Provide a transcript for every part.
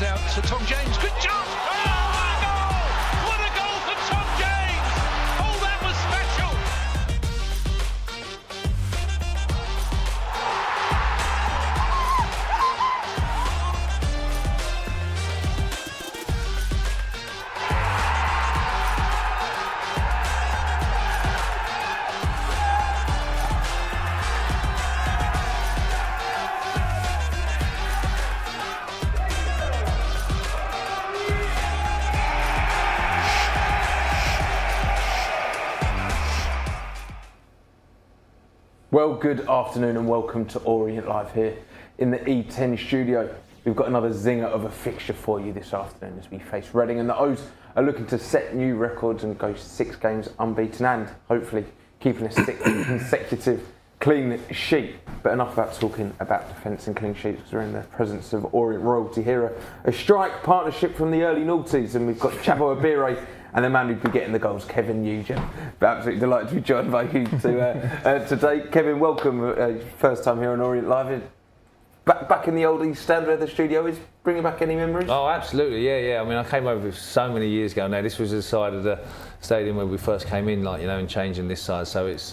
Wellens out to Tom James. Good shot! Oh my goal! What a goal for Tom James! Oh, that was special! Well, good afternoon and welcome to Orient Live here in the E10 studio. We've got another zinger of a fixture for you this afternoon as we face Reading, and the O's are looking to set new records and go 6 games unbeaten and hopefully keeping a 6 consecutive clean sheet. But enough about talking about defence and clean sheets, because we're in the presence of Orient royalty here. A strike partnership from the early noughties, and we've got Jabo Ibehre and the man who'd be getting the goals, Kevin Nugent. But absolutely delighted to be joined by you today. Kevin, welcome. First time here on Orient Live. Back in the old East Stand where the studio is, bringing back any memories? Oh, absolutely, yeah. I mean, I came over so many years ago now. This was the side of the stadium where we first came in, and changing this side. So it's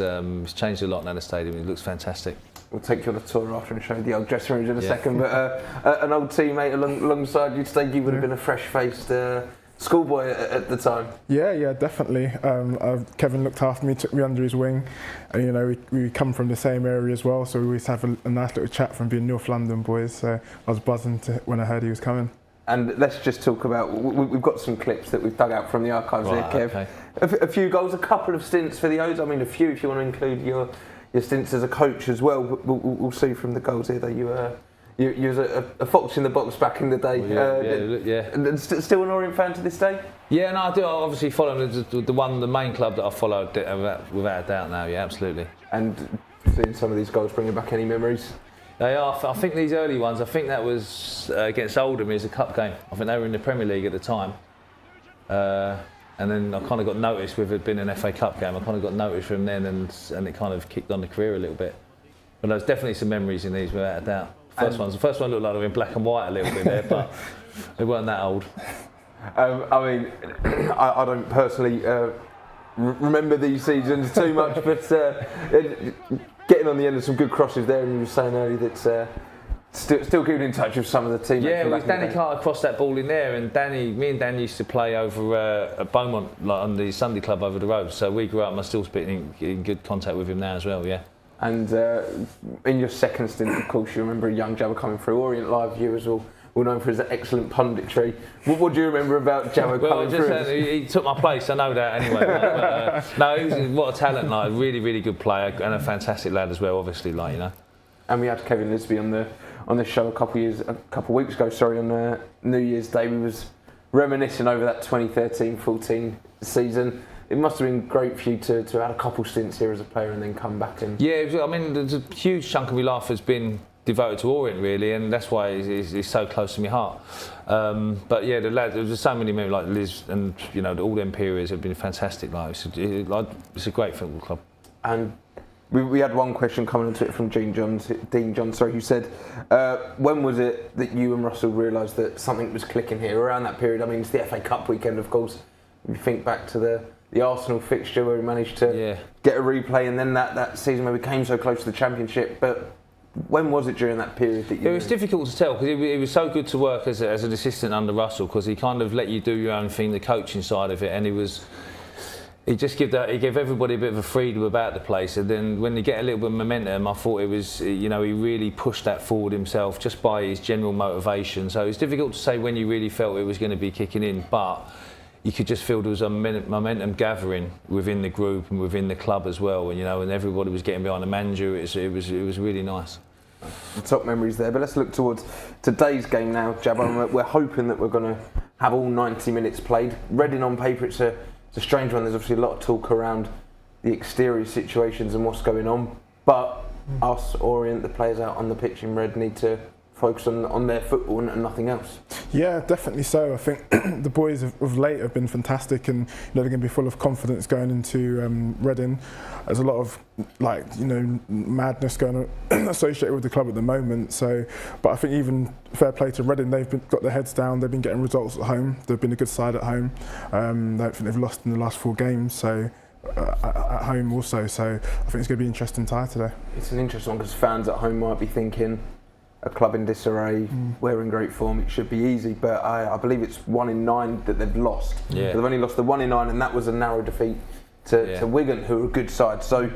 changed a lot now, the stadium. It looks fantastic. We'll take you on a tour after and show you the old dressing rooms in a second. But an old teammate alongside you today, you would have been a fresh-faced schoolboy at the time. Yeah, definitely. Kevin looked after me, took me under his wing, and we come from the same area as well, so we always have a nice little chat from being North London boys. So I was buzzing when I heard he was coming. And let's just talk about, we've got some clips that we've dug out from the archives here, Kev. Okay. A few goals, a couple of stints for the O's. I mean, a few if you want to include your stints as a coach as well. But we'll see from the goals here that you was a fox in the box back in the day. Yeah. And still an Orient fan to this day? Yeah, no, I do. I obviously follow the main club that I followed without a doubt now. Yeah, absolutely. And seeing some of these goals bringing back any memories? They are. I think these early ones. I think that was against Oldham as a cup game. I think they were in the Premier League at the time. And then I kind of got noticed with it being an FA Cup game. I kind of got noticed from then, and it kind of kicked on the career a little bit. But there's definitely some memories in these without a doubt. The first one looked like they were in black and white a little bit there, but they weren't that old. I mean, I don't personally remember these seasons too much, but getting on the end of some good crosses there, and you were saying earlier that still keeping in touch with some of the teammates. Yeah, it was Danny Carter crossed that ball in there, and me and Dan used to play over at Beaumont, on the Sunday club over the road. So we grew up, and I'm still in good contact with him now as well. Yeah. And in your second stint, of course, you remember a young Jabo coming through. Orient Live viewers all known for his excellent punditry. What do you remember about Jabo coming through? He took my place, I know that anyway. No, what a talent, really, really good player, and a fantastic lad as well, obviously, And we had Kevin Lisby on the show a couple of weeks ago, on New Year's Day. We was reminiscing over that 2013-14 season. It must have been great for you to have a couple stints here as a player and then come back and... Yeah, I mean, there's a huge chunk of my life has been devoted to Orient, really, and that's why it's so close to my heart. But yeah, the lads, there's so many men like Liz and all them periods have been fantastic. It's a great football club. And we had one question coming onto it from Dean John, who said, when was it that you and Russell realised that something was clicking here? Around that period, I mean, it's the FA Cup weekend, of course. If you think back to the Arsenal fixture where we managed to get a replay, and then that season where we came so close to the Championship. But when was it during that period that you... It was difficult to tell, because it was so good to work as an assistant under Russell, because he kind of let you do your own thing, the coaching side of it, and he gave everybody a bit of a freedom about the place. And then when you get a little bit of momentum, I thought it was, he really pushed that forward himself just by his general motivation. So it's difficult to say when you really felt it was going to be kicking in, but you could just feel there was a momentum gathering within the group and within the club as well, and everybody was getting behind the manager. It was really nice. Top memories there, but let's look towards today's game now, Jabo. We're hoping that we're going to have all 90 minutes played. Reading on paper, it's a strange one. There's obviously a lot of talk around the exterior situations and what's going on, but us, Orient, the players out on the pitch in red, need to focus on their football and nothing else. Yeah, definitely so. I think the boys of late have been fantastic, and they're going to be full of confidence going into Reading. There's a lot of madness going on associated with the club at the moment. So, but I think even fair play to Reading, got their heads down. They've been getting results at home. They've been a good side at home. I don't think they've lost in the last 4 games. So. At home also, so I think it's going to be an interesting tie today. It's an interesting one because fans at home might be thinking a club in disarray, we're in great form, it should be easy, but I believe it's 1 in 9 that they've lost. Yeah. They've only lost the 1 in 9, and that was a narrow defeat to Wigan, who are a good side. So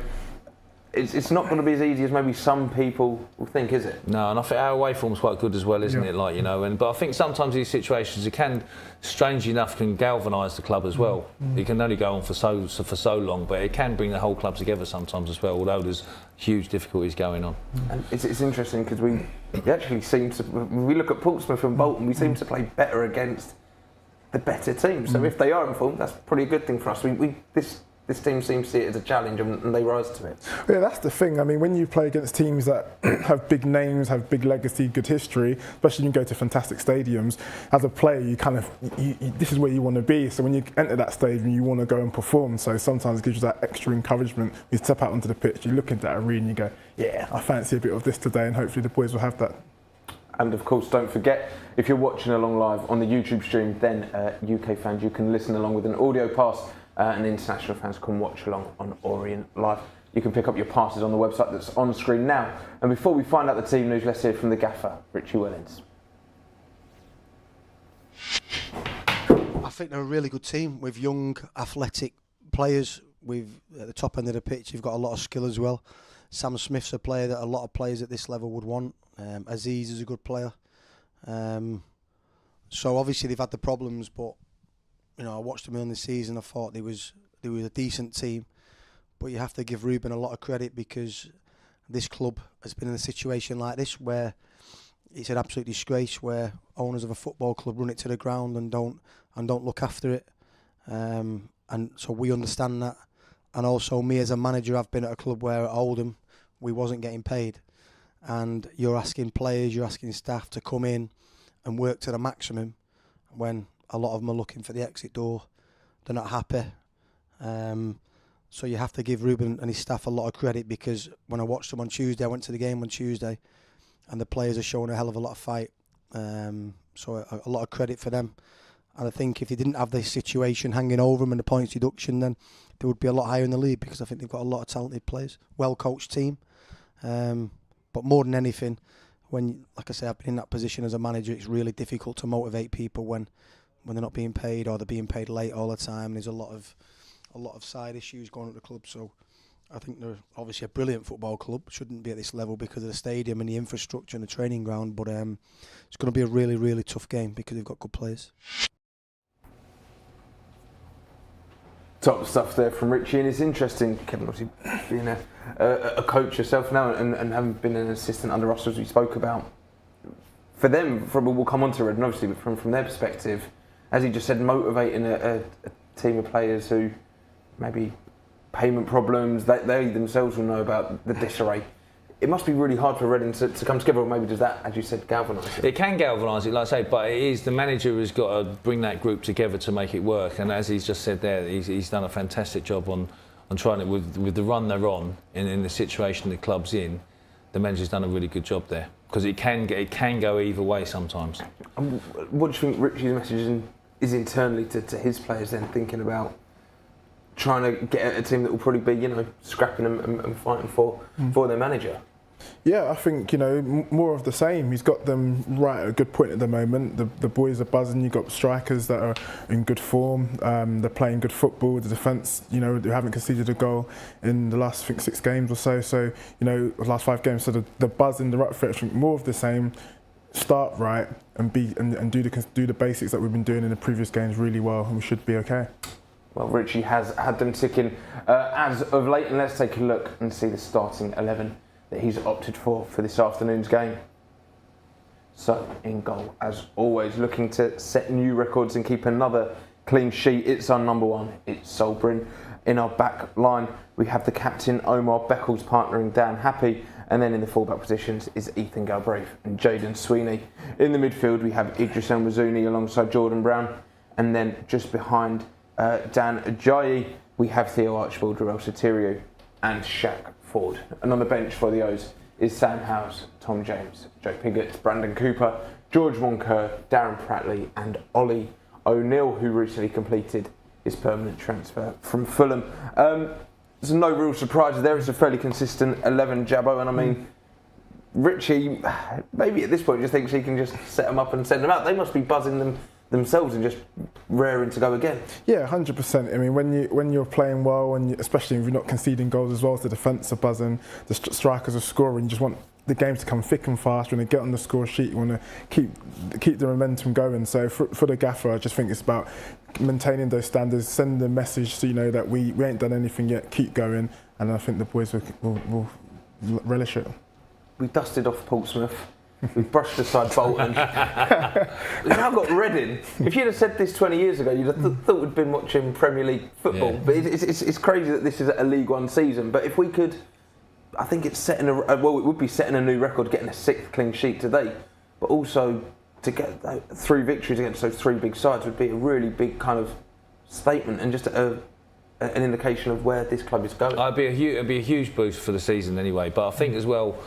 it's not going to be as easy as maybe some people will think, is it? No, and I think our away form's quite good as well, isn't it? But I think sometimes these situations, it can, strangely enough, can galvanise the club as well. It can only go on for so long, but it can bring the whole club together sometimes as well, although there's huge difficulties going on. And it's interesting because we actually seem to, when we look at Portsmouth and Bolton, we seem to play better against the better teams. So if they are in form, that's probably a good thing for us. This team seems to see it as a challenge and they rise to it. Yeah, that's the thing. I mean, when you play against teams that have big names, have big legacy, good history, especially when you go to fantastic stadiums, as a player, you this is where you want to be. So when you enter that stadium, you want to go and perform. So sometimes it gives you that extra encouragement. You step out onto the pitch, you look into that arena and you go, yeah, I fancy a bit of this today, and hopefully the boys will have that. And of course, don't forget, if you're watching along live on the YouTube stream, then UK fans, you can listen along with an audio pass. And international fans can watch along on Orient Live. You can pick up your passes on the website that's on screen now. And before we find out the team news, let's hear from the gaffer, Richie Wellens. I think they're a really good team with young, athletic players. At the top end of the pitch, you've got a lot of skill as well. Sam Smith's a player that a lot of players at this level would want. Aziz is a good player. So obviously they've had the problems, but I watched them in the season. I thought they was a decent team, but you have to give Ruben a lot of credit because this club has been in a situation like this where it's an absolute disgrace, where owners of a football club run it to the ground and don't look after it. And so we understand that. And also me as a manager, I've been at a club where at Oldham we wasn't getting paid, and you're asking players, you're asking staff to come in and work to the maximum when a lot of them are looking for the exit door. They're not happy. So you have to give Ruben and his staff a lot of credit, because when I watched them on Tuesday, I went to the game on Tuesday, and the players are showing a hell of a lot of fight. So a lot of credit for them. And I think if they didn't have this situation hanging over them and the points deduction, then they would be a lot higher in the league, because I think they've got a lot of talented players, well-coached team. But more than anything, when, like I say, I've been in that position as a manager, it's really difficult to motivate people when they're not being paid, or they're being paid late all the time. There's a lot of side issues going at the club. So I think they're obviously a brilliant football club. Shouldn't be at this level because of the stadium and the infrastructure and the training ground. But it's going to be a really, really tough game because they've got good players. Top stuff there from Richie, and it's interesting, Kevin, obviously being a coach yourself now and having been an assistant under Russell, as we spoke about. For them, we'll come on to it, and obviously but from their perspective, as he just said, motivating a team of players who maybe payment problems, they themselves will know about the disarray. It must be really hard for Reading to come together, or maybe does that, as you said, galvanise it? It can galvanise it, like I say, but it is the manager has got to bring that group together to make it work. And as he's just said there, he's done a fantastic job on trying it with the run they're on in the situation the club's in. The manager's done a really good job there, because it can go either way sometimes. And what do you think Richie's message is internally to his players then, thinking about trying to get a team that will probably be, scrapping and fighting for their manager? Yeah, I think, more of the same. He's got them right at a good point at the moment. The boys are buzzing. You've got strikers that are in good form. They're playing good football. The defence, they haven't conceded a goal in the last, I think, 6 games or so. So, the last 5 games. So the buzz in the right direction, more of the same. Start right and do the basics that we've been doing in the previous games really well, and we should be okay. Well, Richie has had them ticking as of late, and let's take a look and see the starting 11 that he's opted for this afternoon's game. So, in goal, as always, looking to set new records and keep another clean sheet. It's our number 1, it's Solbrin. In our back line, we have the captain, Omar Beckles, partnering Dan Happy. And then in the fullback positions is Ethan Galbraith and Jaden Sweeney. In the midfield, we have Idris El-Mazouni alongside Jordan Brown. And then just behind Dan Ajayi, we have Theo Archibald, Rael Sotirio and Shaq Ford. And on the bench for the O's is Sam Howes, Tom James, Joe Piggott, Brandon Cooper, George Moncur, Darren Prattley and Ollie O'Neill, who recently completed his permanent transfer from Fulham. There's no real surprises there. It's a fairly consistent 11 Jabo, and I mean, Richie, maybe at this point just thinks he can just set them up and send them out. They must be buzzing themselves and just raring to go again. Yeah, 100%. I mean, when you're playing well, and especially if you're not conceding goals as well, as the defence are buzzing, the strikers are scoring, you just want the game to come thick and fast. You want to get on the score sheet, you want to keep the momentum going. So for the gaffer, I just think it's about maintaining those standards, sending the message so you know that we ain't done anything yet, keep going, and I think the boys will relish it. We dusted off Portsmouth. We've brushed aside Bolton. We've now got Reading. If you'd have said this 20 years ago, you'd have thought we'd been watching Premier League football. Yeah. But it's crazy that this is a League One season. But if we could, I think it's setting it would be setting a new record, getting a 6th clean sheet today. But also to get 3 victories against those 3 big sides would be a really big kind of statement and just an indication of where this club is going. It'd be a huge boost for the season anyway. But I think as well,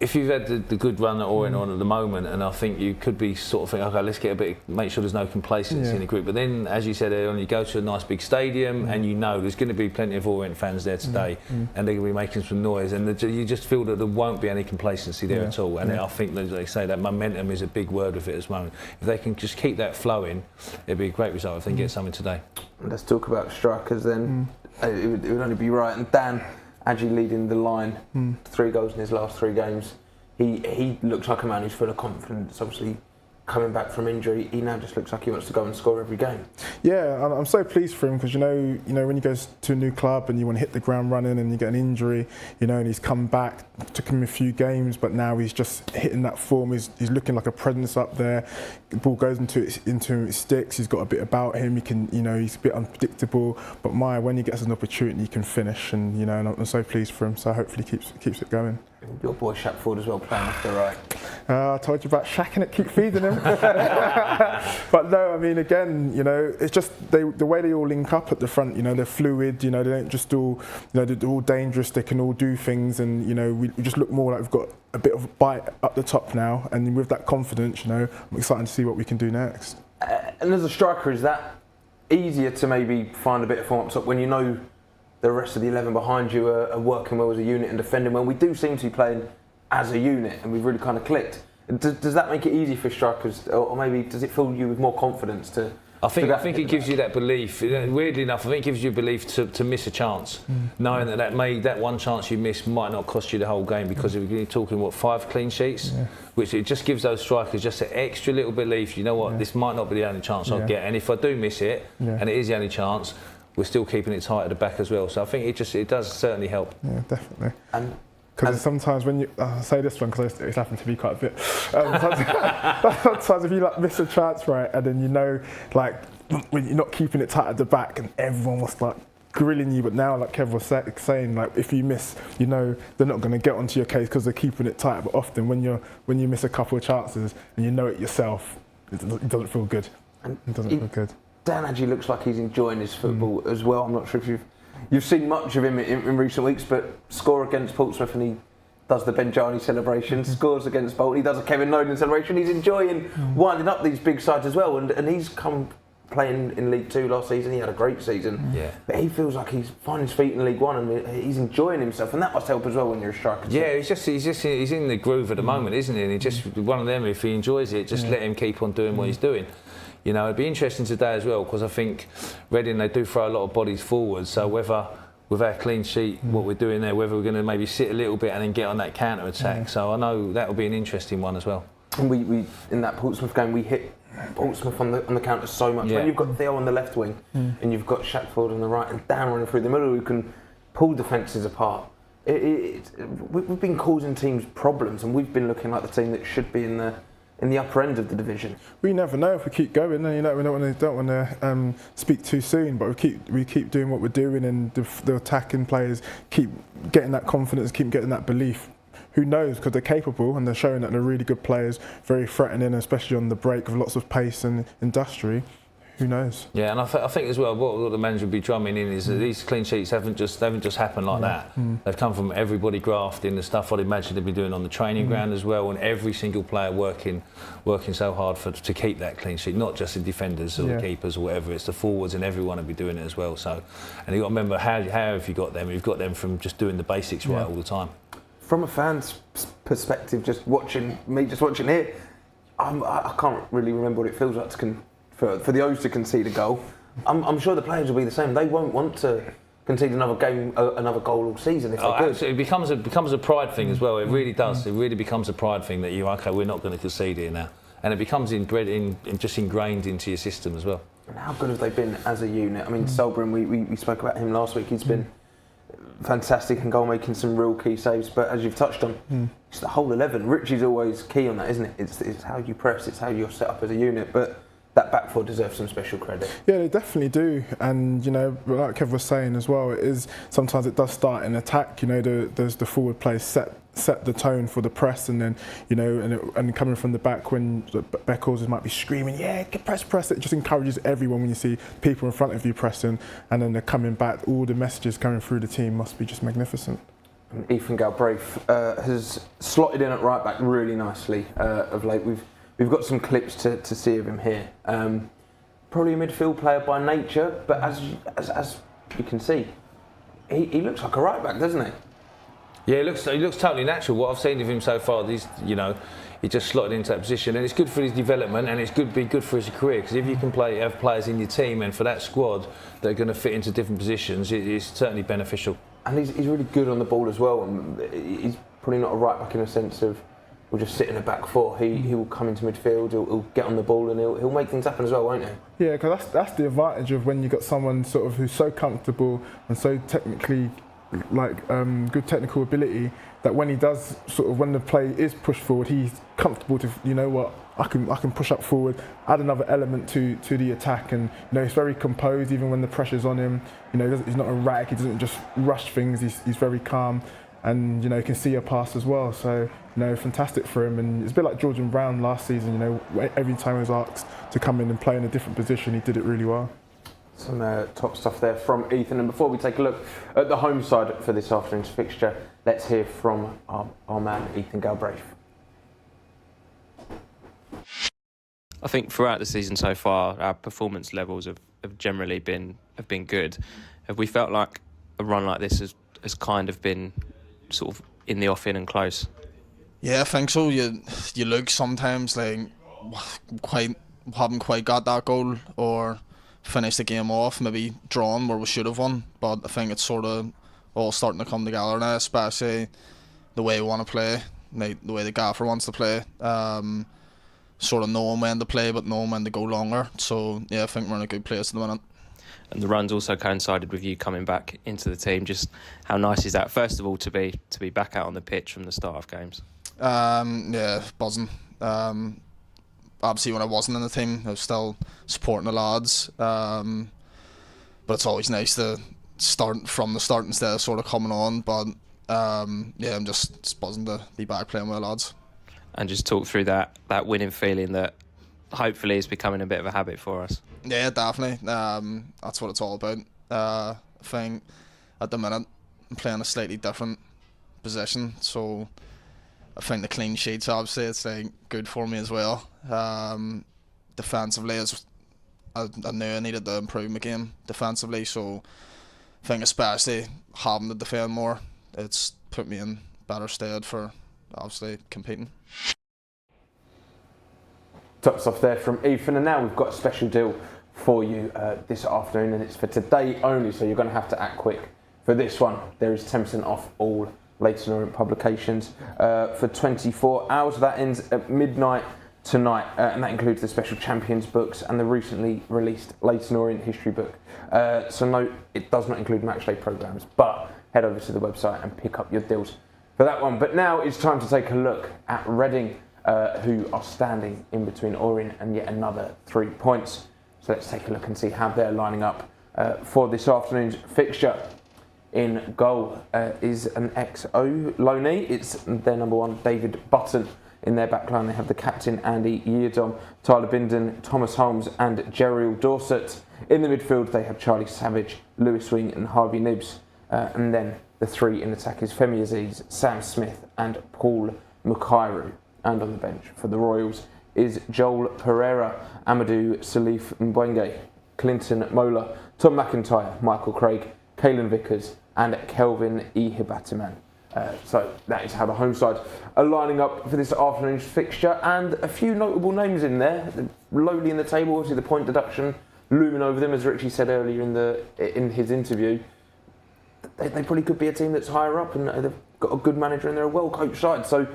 if you've had the good run that Orient on at the moment, and I think you could be sort of thinking, okay, let's make sure there's no complacency in the group. But then, as you said earlier on, you go to a nice big stadium, and you know there's going to be plenty of Orient fans there today, and they're going to be making some noise, and you just feel that there won't be any complacency there at all. And I think, as they say, that momentum is a big word with it at this moment. If they can just keep that flowing, it'd be a great result if they can get something today. Let's talk about strikers then. It would only be right. And Dan Ajayi leading the line, 3 goals in his last 3 games. He looks like a man who's full of confidence. Obviously, coming back from injury, he now just looks like he wants to go and score every game. Yeah, I'm so pleased for him because you know when he goes to a new club and you want to hit the ground running and you get an injury, and he's come back. It took him a few games, but now he's just hitting that form. He's looking like a presence up there. The ball goes into his sticks. He's got a bit about him. He can, he's a bit unpredictable. But when he gets an opportunity, he can finish. And and I'm so pleased for him. So hopefully keeps it going. Your boy Shaq Ford as well playing off the right. I told you about Shaq and it, keep feeding him. But no, I mean, again, it's just the way they all link up at the front. They're fluid. They don't just all, they're all dangerous. They can all do things, and we just look more like we've got a bit of a bite up the top now. And with that confidence, I'm excited to see what we can do next. And as a striker, is that easier to maybe find a bit of form up top when the rest of the 11 behind you are working well as a unit and defending well? We do seem to be playing as a unit, and we've really kind of clicked. Does that make it easy for strikers, or maybe does it fill you with more confidence to? I think it gives you that belief. Weirdly enough, I think it gives you a belief to miss a chance, knowing that one chance you miss might not cost you the whole game, because if you're talking 5 clean sheets, which it just gives those strikers just an extra little belief. You know what? This might not be the only chance I'll get, and if I do miss it, and it is the only chance, we're still keeping it tight at the back as well. So I think it does certainly help. Yeah, definitely. Because sometimes when you say this one, because it's happened to me quite a bit. Sometimes if you miss a chance, right, and then when you're not keeping it tight at the back, and everyone was grilling you. But now, like Kev was saying, if you miss, they're not going to get onto your case because they're keeping it tight. But often when you miss a couple of chances and you know it yourself, it doesn't feel good. It doesn't feel good. Dan Ajayi looks like he's enjoying his football as well. I'm not sure if you've seen much of him in recent weeks, but score against Portsmouth and he does the Benjani celebration, scores against Bolton, he does a Kevin Nolan celebration. He's enjoying winding up these big sides as well, and he's come playing in League 2 last season. He had a great season, but he feels like he's finding his feet in League 1 and he's enjoying himself, and that must help as well when you're a striker. Yeah, he's in the groove at the moment, isn't he? And he's just one of them. If he enjoys it, just let him keep on doing what he's doing. It'd be interesting today as well, because I think Reading, they do throw a lot of bodies forward. So whether with our clean sheet, what we're doing there, whether we're going to maybe sit a little bit and then get on that counter attack. So I know that will be an interesting one as well. And we in that Portsmouth game, we hit Portsmouth on the counter so much. When you've got Theo on the left wing and you've got Shaq Ford on the right and Dan running through the middle, who can pull defences apart. We've been causing teams problems, and we've been looking like the team that should be in the upper end of the division. We never know if we keep going, and we don't want to speak too soon. But we keep doing what we're doing, and the attacking players keep getting that confidence, keep getting that belief. who knows, because they're capable and they're showing that they're really good players, very threatening, especially on the break with lots of pace and industry. Who knows? Yeah, and I think as well, what the manager will be drumming in is that these clean sheets haven't just happened like that. They've come from everybody grafting the stuff I'd imagine they'd be doing on the training ground as well, and every single player working so hard to keep that clean sheet, not just the defenders or the keepers or whatever, it's the forwards, and everyone will be doing it as well. So, and you've got to remember, how have you got them? You've got them from just doing the basics right all the time. From a fan's perspective, just watching here, I can't really remember what it feels like for the O's to concede a goal. I'm sure the players will be the same. They won't want to concede another goal all season if they could. Absolutely. It becomes a pride thing as well. It really does. It really becomes a pride thing that we're not going to concede here now, and it becomes just ingrained into your system as well. And how good have they been as a unit? I mean, Selbrun, we spoke about him last week. He's been fantastic in goal, making some real key saves. But as you've touched on, it's the whole 11. Richie's always key on that, isn't it? It's how you press. It's how you're set up as a unit. But that back four deserves some special credit. Yeah, they definitely do. And, like Kev was saying as well, sometimes it does start in attack. There's the forward play set the tone for the press, and then, and coming from the back when the Beckles might be screaming, press, it just encourages everyone when you see people in front of you pressing, and then they're coming back. All the messages coming through the team must be just magnificent. And Ethan Galbraith has slotted in at right back really nicely of late. We've got some clips to see of him here. Probably a midfield player by nature, but as you can see, he looks like a right back, doesn't he? Yeah, he looks totally natural. What I've seen of him so far, he just slotted into that position, and it's good for his development, and it's good for his career, because if you can have players in your team and for that squad that are going to fit into different positions, it's certainly beneficial. And he's really good on the ball as well. And he's probably not a right back in a sense of will just sit in a back four. He will come into midfield, he'll get on the ball, and he'll make things happen as well, won't he? Yeah, because that's the advantage of when you've got someone sort of who's so comfortable and so technically, good technical ability, that when he does when the play is pushed forward, he's comfortable to, I can push up forward, add another element to the attack, and he's very composed even when the pressure's on him. He's not erratic, he doesn't just rush things, he's very calm. And he can see a pass as well, so fantastic for him. And it's a bit like Jordan Brown last season. Every time he was asked to come in and play in a different position, he did it really well. Some top stuff there from Ethan. And before we take a look at the home side for this afternoon's fixture, let's hear from our man Ethan Galbraith. I think throughout the season so far, our performance levels have generally been good. Have we felt like a run like this has kind of been sort of in the offing and close? Yeah, I think so. You look sometimes like haven't quite got that goal, or finished the game off, maybe drawn where we should have won. But I think it's sort of all starting to come together now, especially the way we want to play, the way the gaffer wants to play. Sort of knowing when to play, but knowing when to go longer. So yeah, I think we're in a good place at the minute. And the runs also coincided with you coming back into the team. Just how nice is that, first of all, to be back out on the pitch from the start of games? Yeah, buzzing. Obviously, when I wasn't in the team, I was still supporting the lads. But it's always nice to start from the start instead of sort of coming on. But yeah, I'm just buzzing to be back playing with the lads. And just talk through that winning feeling that hopefully is becoming a bit of a habit for us. Yeah, definitely. That's what it's all about. I think at the minute I'm playing a slightly different position, so I think the clean sheets, obviously, it's good for me as well. Defensively, I knew I needed to improve my game defensively, so I think especially having to defend more, it's put me in better stead for obviously competing. Top stuff there from Ethan, and now we've got a special deal for you this afternoon, and it's for today only, so you're going to have to act quick for this one. There is 10% off all Leyton Orient publications for 24 hours. That ends at midnight tonight, and that includes the special Champions books and the recently released Leyton Orient history book. So no, it does not include matchday programmes, but head over to the website and pick up your deals for that one. But now it's time to take a look at Reading, who are standing in between Orient and yet another 3 points. So let's take a look and see how they're lining up for this afternoon's fixture. In goal is an XO loanee. It's their number one, David Button. In their backline, they have the captain, Andy Yeardom, Tyler Bindon, Thomas Holmes and Gerald Dorset. In the midfield, they have Charlie Savage, Lewis Wing and Harvey Nibbs. And then the three in attack is Femi Aziz, Sam Smith and Paul Mukairu. And on the bench for the Royals is Joel Pereira, Amadou Salif Mbwenge, Clinton Mola, Tom McIntyre, Michael Craig, Caelan Vickers and Kelvin Ihibatiman. So that is how the home side are lining up for this afternoon's fixture, and a few notable names in there, lowly in the table. Obviously the point deduction looming over them, as Richie said earlier in his interview. They probably could be a team that's higher up, and they've got a good manager and they're a well-coached side, so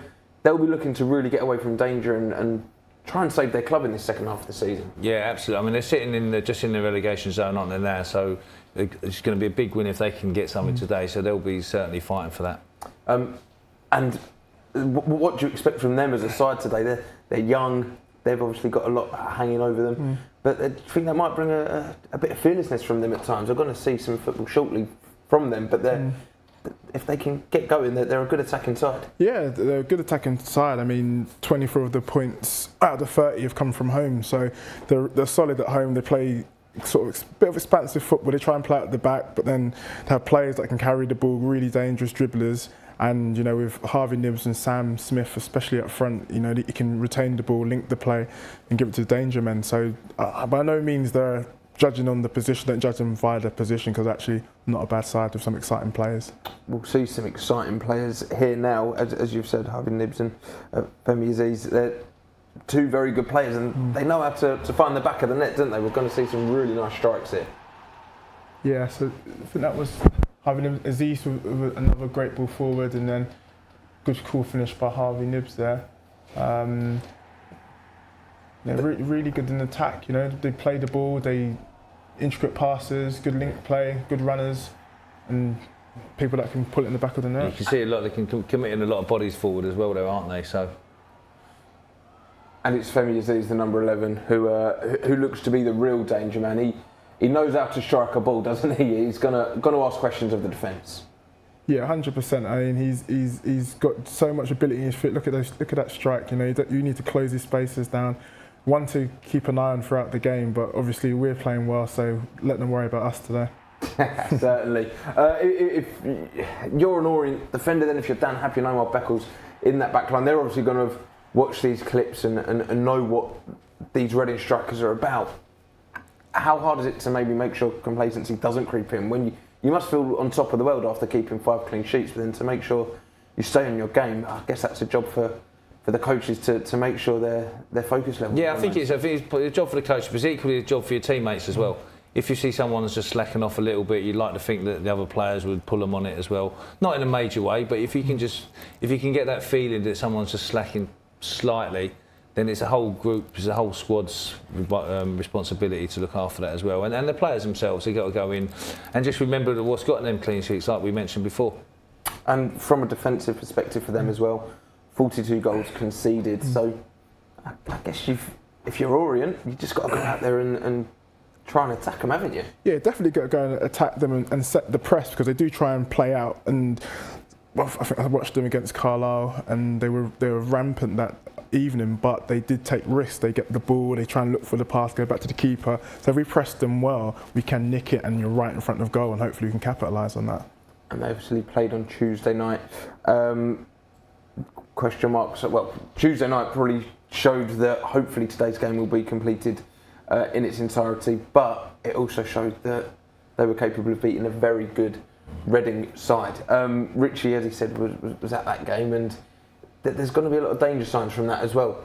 they'll be looking to really get away from danger and try and save their club in this second half of the season. Yeah, absolutely. I mean, they're sitting just in the relegation zone, aren't they now? So it's going to be a big win if they can get something today. So they'll be certainly fighting for that. And what do you expect from them as a side today? They're young. They've obviously got a lot hanging over them. But I think that might bring a bit of fearlessness from them at times. We're going to see some football shortly from them, but if they can get going, they're a good attacking side. Yeah, they're a good attacking side. I mean, 24 of the points out of the 30 have come from home, so they're solid at home. They play sort of a bit of expansive football. They try and play at the back, but then they have players that can carry the ball, really dangerous dribblers. And, you know, with Harvey Nibbs and Sam Smith, especially up front, you know, he can retain the ball, link the play and give it to the danger men. So by no means they're judging on the position, don't judge them via their position, because actually not a bad side with some exciting players. We'll see some exciting players here now, as you've said, Harvey Nibbs and Femi Aziz. They're two very good players, and they know how to find the back of the net, don't they? We're going to see some really nice strikes here. Yeah, so I think that was Harvey Aziz with another great ball forward, and then good cool finish by Harvey Nibbs there. They're really good in attack, you know, they play the ball, they intricate passes, good link play, good runners, and people that can pull it in the back of the net. You can see a lot, they can commit in a lot of bodies forward as well, though, aren't they? So. And it's Femi Aziz, the number 11, who looks to be the real danger man. He knows how to strike a ball, doesn't he? He's gonna ask questions of the defence. Yeah, 100%. I mean, he's got so much ability in his foot. Look at that strike. You know, you need to close his spaces down. One to keep an eye on throughout the game, but obviously we're playing well, so let them worry about us today. Certainly. If you're an Orient defender, then if you're Dan Happy and Omar Beckles in that back line, they're obviously going to watch these clips and know what these Reading strikers are about. How hard is it to maybe make sure complacency doesn't creep in when you must feel on top of the world after keeping 5 clean sheets, but then to make sure you stay in your game, I guess that's a job for the coaches to make sure their focus level. Yeah, I think it's a job for the coach, but it's equally a job for your teammates as well. If you see someone that's just slacking off a little bit, you'd like to think that the other players would pull them on it as well. Not in a major way, but if you can get that feeling that someone's just slacking slightly, then it's a whole group, it's a whole squad's responsibility to look after that as well. And the players themselves, they've got to go in and just remember what's gotten them clean sheets, like we mentioned before. And from a defensive perspective for them as well, 42 goals conceded. So I guess if you're Orient, you've just got to go out there and try and attack them, haven't you? Yeah, definitely got to go and attack them and set the press, because they do try and play out. And well, I think I watched them against Carlisle, and they were rampant that evening, but they did take risks. They get the ball, they try and look for the pass, go back to the keeper. So if we press them well, we can nick it, and you're right in front of goal, and hopefully we can capitalise on that. And they obviously played on Tuesday night. Question marks. Well, Tuesday night probably showed that hopefully today's game will be completed in its entirety, but it also showed that they were capable of beating a very good Reading side. Richie, as he said, was at that game, and there's going to be a lot of danger signs from that as well.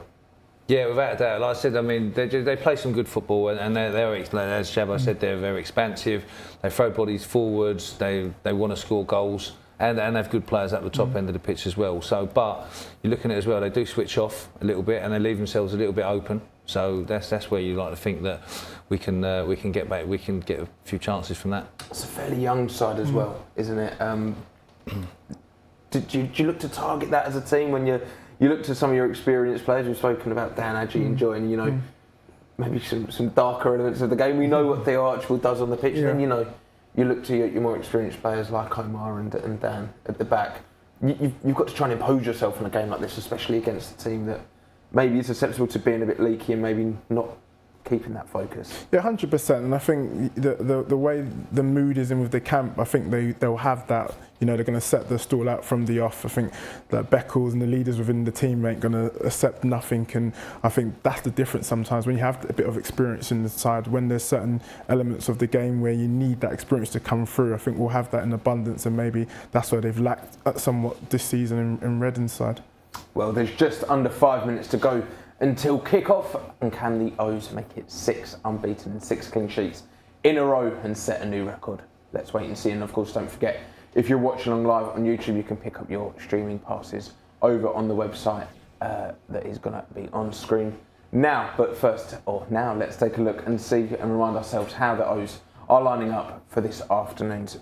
Yeah, without a doubt. Like I said, I mean, they play some good football, and they're as Jabo said, they're very expansive. They throw bodies forwards. They want to score goals, and they have good players at the top end of the pitch as well. So, but you're looking at it as well, they do switch off a little bit, and they leave themselves a little bit open. So that's where you like to think that we can get back. We can get a few chances from that. It's a fairly young side as well, isn't it? Did you look to target that as a team when you look to some of your experienced players? We've spoken about Dan Adji enjoying, maybe some darker elements of the game. We know what Theo Archibald does on the pitch, and you you look to your more experienced players like Omar and Dan at the back. You've got to try and impose yourself in a game like this, especially against a team that maybe is susceptible to being a bit leaky and maybe not keeping that focus. Yeah, 100%. And I think the way the mood is in with the camp, I think they'll have that. You know, they're going to set the stall out from the off. I think that Beckles and the leaders within the team ain't going to accept nothing. And I think that's the difference sometimes when you have a bit of experience in the side. When there's certain elements of the game where you need that experience to come through, I think we'll have that in abundance. And maybe that's where they've lacked somewhat this season in Reading's side. Well, there's just under 5 minutes to go until kick-off, and can the O's make it 6 unbeaten and 6 clean sheets in a row and set a new record? Let's wait and see. And of course, don't forget, if you're watching along live on YouTube, you can pick up your streaming passes over on the website that is going to be on screen now. But now let's take a look and see and remind ourselves how the O's are lining up for this afternoon's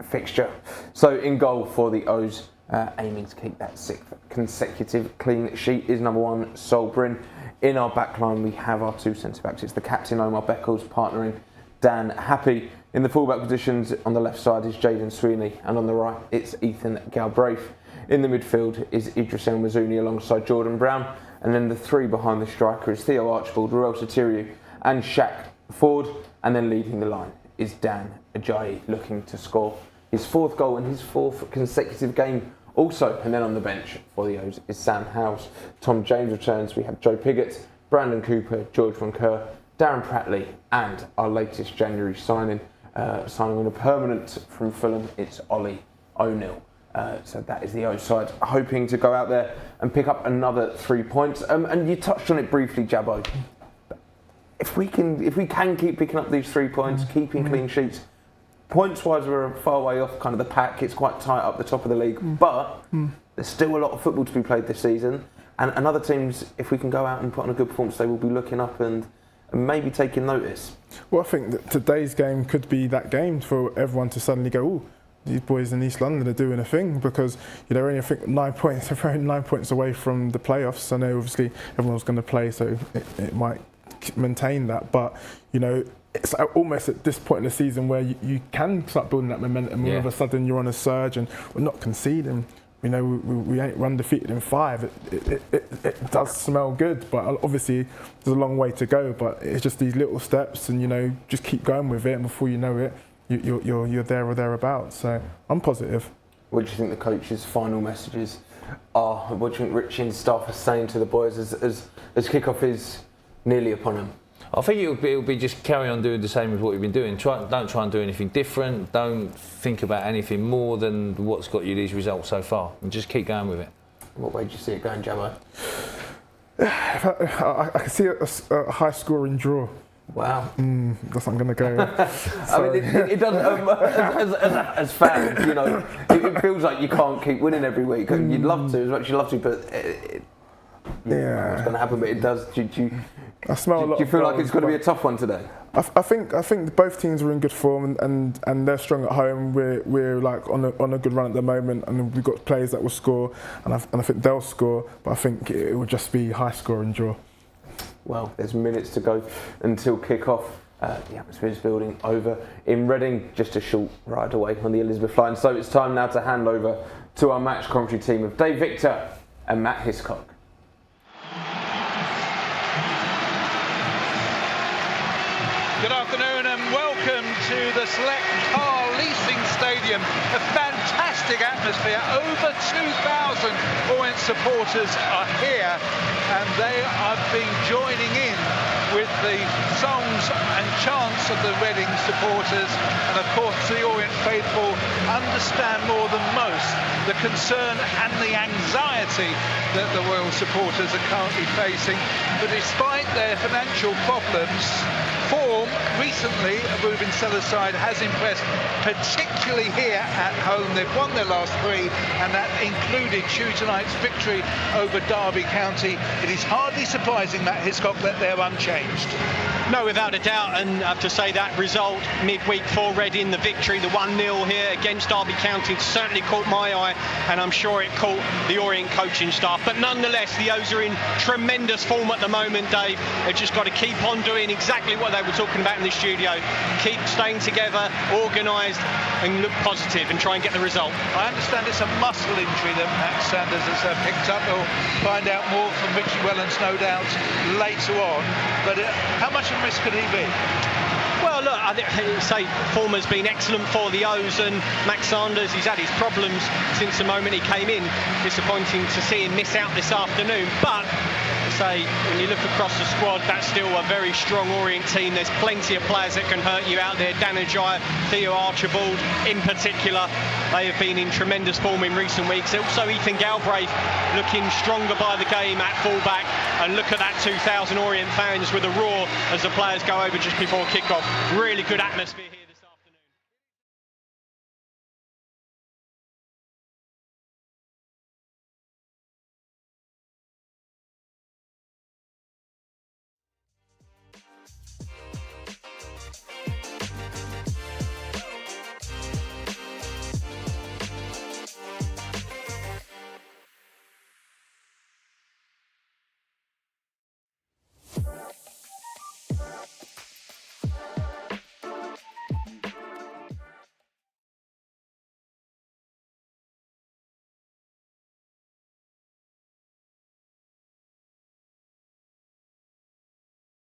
fixture. So in goal for the O's, aiming to keep that 6th consecutive clean sheet, is number 1, Sol Bryn. In our backline, we have our 2 centre-backs. It's the captain, Omar Beckles, partnering Dan Happy. In the fullback positions, on the left side is Jaden Sweeney, and on the right, it's Ethan Galbraith. In the midfield is Idris El Mazouni alongside Jordan Brown, and then the 3 behind the striker is Theo Archibald, Ruel Sotiriou and Shaq Ford, and then leading the line is Dan Ajayi, looking to score his 4th goal in his 4th consecutive game also. And then on the bench for the O's is Sam Howes. Tom James returns. We have Joe Piggott, Brandon Cooper, George Von Kerr, Darren Prattley, and our latest January signing on a permanent from Fulham, it's Ollie O'Neill. So that is the O's side, hoping to go out there and pick up another 3 points. And you touched on it briefly, Jabo. If we can keep picking up these 3 points, keeping clean sheets, points-wise, we're far way off kind of the pack. It's quite tight up the top of the league, but there's still a lot of football to be played this season. And other teams, if we can go out and put on a good performance, they will be looking up and maybe taking notice. Well, I think that today's game could be that game for everyone to suddenly go, "Ooh, these boys in East London are doing a thing," because they're only, I think, 9 points. They're only 9 points away from the playoffs. I know obviously everyone's going to play, so it might maintain that. But it's almost at this point in the season where you can start building that momentum. All of a sudden, you're on a surge, and we're not conceding. We ain't undefeated in 5. It does smell good, but obviously there's a long way to go. But it's just these little steps, and just keep going with it, and before you know it, you're there or thereabouts. So I'm positive. What do you think the coach's final messages are? What do you think Richie and staff are saying to the boys as kick-off is nearly upon them? I think it'll be just carry on doing the same as what you've been doing. Don't try and do anything different. Don't think about anything more than what's got you these results so far, and just keep going with it. What way do you see it going, Jabo? I can see a high-scoring draw. Wow. That's what I'm going to go with. I mean, it does, as fans, it feels like you can't keep winning every week. You'd love to, as much as you love to, but you don't know what's going to happen, but it does. Do you feel like it's going to be a tough one today? I think both teams are in good form, and they're strong at home. We're like on a good run at the moment, and we've got players that will score, and I think they'll score. But I think it will just be high scoring draw. Well, there's minutes to go until kick-off. The atmosphere is building over in Reading, just a short ride away on the Elizabeth line. So it's time now to hand over to our match commentary team of Dave Victor and Matt Hiscock. Good afternoon and welcome to the Select Car Leasing Stadium. A fantastic atmosphere. Over 2,000 Orient supporters are here, and they have been joining in with the songs and chants of the Reading supporters. And of course the Orient faithful understand more than most the concern and the anxiety that the Royal supporters are currently facing. But despite their financial problems, form recently, Ruben Seller's side has impressed, particularly here at home. They've won their last 3, and that included Tuesday night's victory over Derby County. It is hardly surprising, Matt Hiscock, that they're unchanged. No, without a doubt, and I have to say that result midweek for Reading, the victory, the 1-0 here against Derby County, certainly caught my eye, and I'm sure it caught the Orient coaching staff. But nonetheless, the O's are in tremendous form at the moment, Dave. They've just got to keep on doing exactly what they we're talking about in the studio. Keep staying together, organised, and look positive and try and get the result. I understand it's a muscle injury that Matt Sanders has picked up. We'll find out more from Richie Wellens, no doubt, later on. But how much of a risk could he be? Well, look, I say form has been excellent for the O's, and Max Sanders, he's had his problems since the moment he came in. Disappointing to see him miss out this afternoon, but say when you look across the squad, that's still a very strong Orient team. There's plenty of players that can hurt you out there. Danajai, Theo Archibald in particular, they have been in tremendous form in recent weeks. Also Ethan Galbraith looking stronger by the game at fullback, and look at that 2,000 Orient fans with a roar as the players go over just before kick-off. Really good atmosphere here.